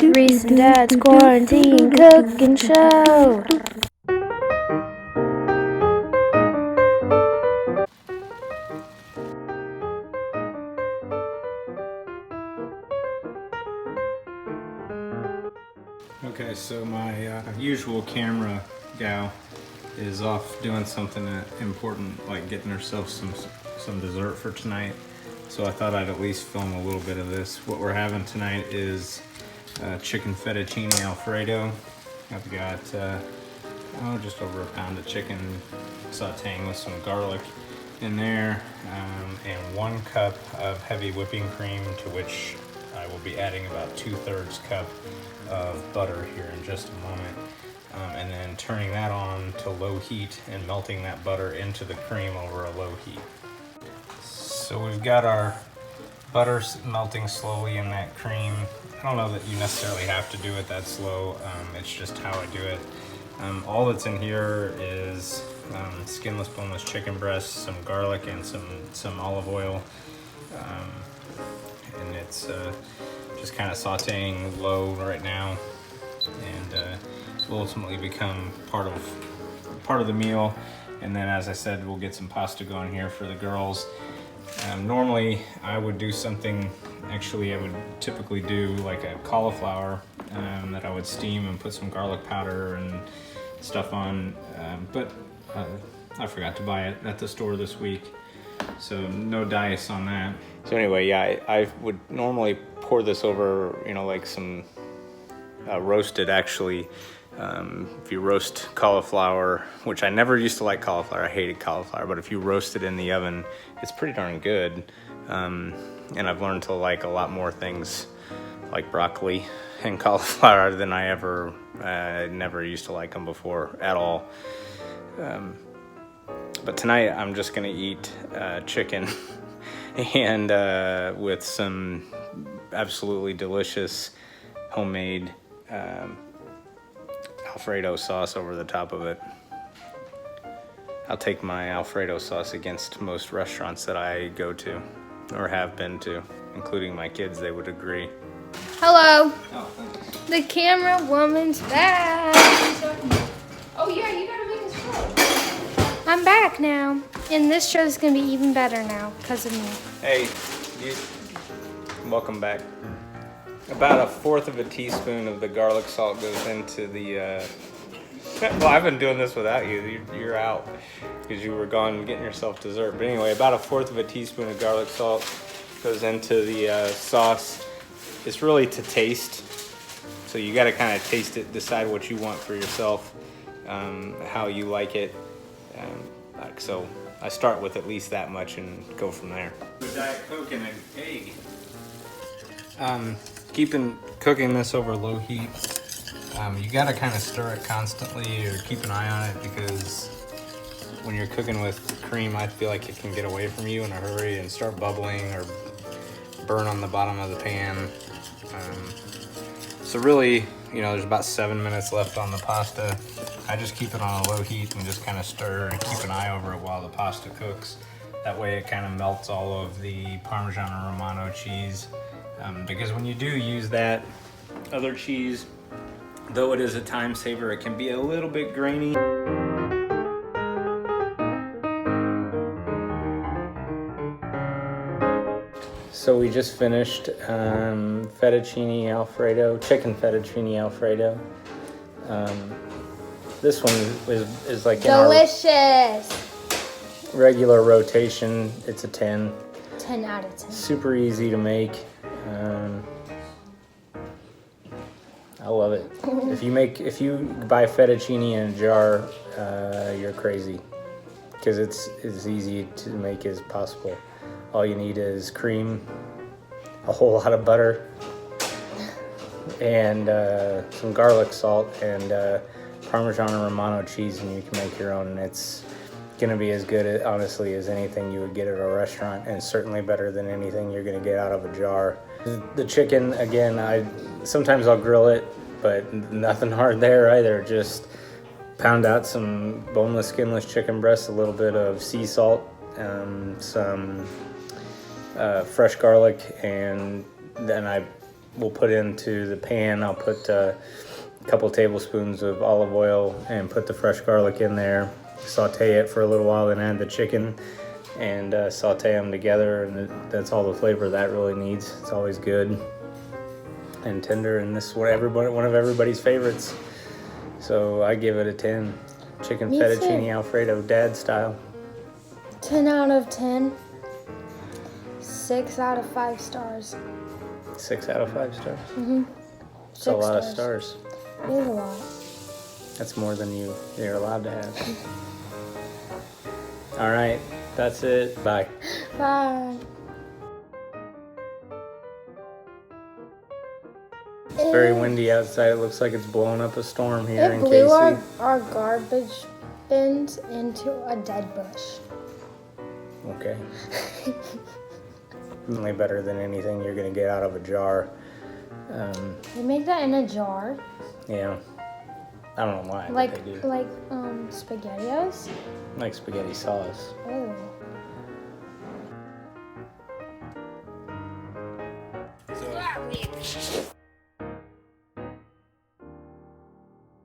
Reese and Dad's quarantine cooking show. Okay, so my usual camera gal is off doing something important, like getting herself some dessert for tonight. So I thought I'd at least film a little bit of this. What we're having tonight is chicken fettuccine Alfredo. I've got just over a pound of chicken sauteing with some garlic in there, and 1 cup of heavy whipping cream, to which I will be adding about 2/3 cup of butter here in just a moment, and then turning that on to low heat and melting that butter into the cream over a low heat. So we've got our butter melting slowly in that cream. I don't know that you necessarily have to do it that slow. It's just how I do it. All that's in here is skinless, boneless chicken breasts, some garlic, and some olive oil. And it's just kind of sauteing low right now, and will ultimately become part of the meal. And then, as I said, we'll get some pasta going here for the girls. Normally I would do something, actually I would typically do like a cauliflower that I would steam and put some garlic powder and stuff on, but I forgot to buy it at the store this week, so no dice on that. So anyway, yeah, I would normally pour this over, like some roasted, actually. If you roast cauliflower, which I never used to like cauliflower, I hated cauliflower, but if you roast it in the oven, it's pretty darn good. And I've learned to like a lot more things like broccoli and cauliflower than I never used to like them before at all. But tonight I'm just gonna eat chicken and with some absolutely delicious homemade Alfredo sauce over the top of it. I'll take my Alfredo sauce against most restaurants that I go to or have been to, including my kids. They would agree. Hello. Oh, thanks. The camera woman's back. Oh yeah, you gotta make this show. I'm back now, and this show's gonna be even better now because of me. Hey, welcome back. About 1/4 of a teaspoon of the garlic salt goes into the, well, I've been doing this without you. You're out because you were gone getting yourself dessert. But anyway, about 1/4 of a teaspoon of garlic salt goes into the sauce. It's really to taste. So you got to kind of taste it, decide what you want for yourself, how you like it. So I start with at least that much and go from there. A Diet Coke and an egg. Cooking this over low heat, you gotta kind of stir it constantly or keep an eye on it, because when you're cooking with cream, I feel like it can get away from you in a hurry and start bubbling or burn on the bottom of the pan. So really, there's about 7 minutes left on the pasta. I just keep it on a low heat and just kind of stir and keep an eye over it while the pasta cooks. That way it kind of melts all of the Parmesan Romano cheese. Because when you do use that other cheese, though it is a time saver, it can be a little bit grainy. So we just finished fettuccine Alfredo, chicken fettuccine Alfredo. This one is like Delicious. In our regular rotation. It's a 10. 10 out of 10. Super easy to make. I love it. If you buy fettuccine in a jar, you're crazy, because it's as easy to make as possible. All you need is cream, a whole lot of butter, and some garlic salt, and Parmesan Romano cheese, and you can make your own. And it's gonna be as good, honestly, as anything you would get at a restaurant, and certainly better than anything you're gonna get out of a jar. The chicken, again, sometimes I'll grill it, but nothing hard there either. Just pound out some boneless, skinless chicken breasts, a little bit of sea salt, some fresh garlic, and then I we'll put into the pan. I'll put a couple tablespoons of olive oil and put the fresh garlic in there. Saute it for a little while, then add the chicken and saute them together, and that's all the flavor that really needs. It's always good and tender, and this is one of everybody's favorites. So I give it a 10. Chicken fettuccine Alfredo, dad style. 10 out of 10. 6 out of 5 stars. 6 out of 5 stars. Mm-hmm. That's a lot of stars. It is a lot. That's more than you're allowed to have. All right, that's it. Bye. Bye. It's very windy outside. It looks like it's blowing up a storm here in It blew KC. our garbage bins into a dead bush. Okay. Only better than anything you're gonna get out of a jar. They make that in a jar. Yeah. I don't know why, Like but they do. SpaghettiOs. Like spaghetti sauce. Oh. So,